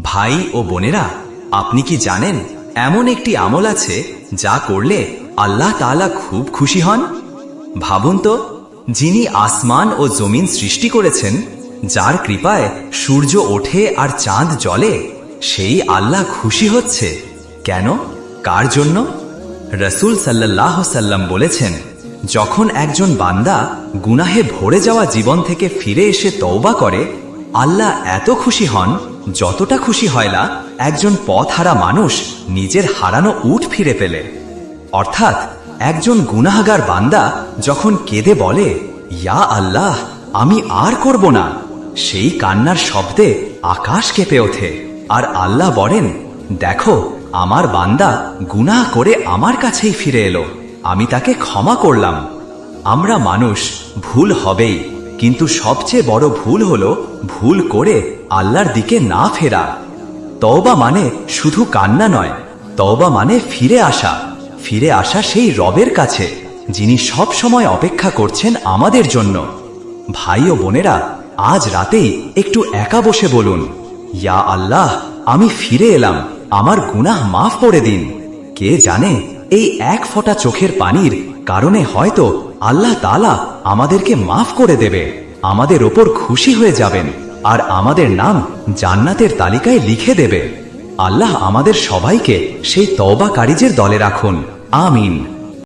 ভাই ও বোনেরা, আপনি কি জানেন এমন একটি আমল আছে যা করলে আল্লাহ তাআলা খুব খুশি হন? ভাবুন তো, যিনি আসমান ও জমিন সৃষ্টি করেছেন, যার কৃপায় সূর্য ওঠে আর চাঁদ জ্বলে, সেই আল্লাহ খুশি হচ্ছে কেন? কার জন্য? রাসূল সাল্লাল্লাহু আলাইহি সাল্লাম বলেছেন, যখন একজন বান্দা গুনাহে ভরে যাওয়া জীবন থেকে ফিরে এসে তওবা করে, আল্লাহ এত খুশি হন যতটা খুশি হয় না একজন পথহারা মানুষ নিজের হারানো উট ফিরে পেলে। অর্থাৎ একজন গুনাহগার বান্দা যখন কেঁদে বলে, ইয়া আল্লাহ, আমি আর করব না, সেই কান্নার শব্দে আকাশ কেঁপে ওঠে আর আল্লাহ বলেন, দেখো আমার বান্দা গুনাহ করে আমার কাছেই ফিরে এলো, আমি তাকে ক্ষমা করলাম। আমরা মানুষ, ভুল হবেই, কিন্তু সবচেয়ে বড় ভুল হলো ভুল করে আল্লাহর দিকে না ফেরা। তওবা মানে শুধু কান্না নয়, তওবা মানে ফিরে আসা সেই রবের কাছে যিনি সব সময় অপেক্ষা করছেন আমাদের জন্য। ভাই ও বোনেরা, আজ রাতেই একটু একা বসে বলুন, ইয়া আল্লাহ, আমি ফিরে এলাম, আমার গুনাহ মাফ করে দিন। কে জানে, এই এক ফোঁটা চোখের পানির কারণে হয়তো আল্লাহ তাআলা আমাদেরকে মাফ করে দেবে, আমাদের ওপর খুশি হয়ে যাবেন আর আমাদের নাম জান্নাতের তালিকায় লিখে দেবে। আল্লাহ আমাদের সবাইকে সেই তওবাকারীদের দলে রাখুন। আমিন।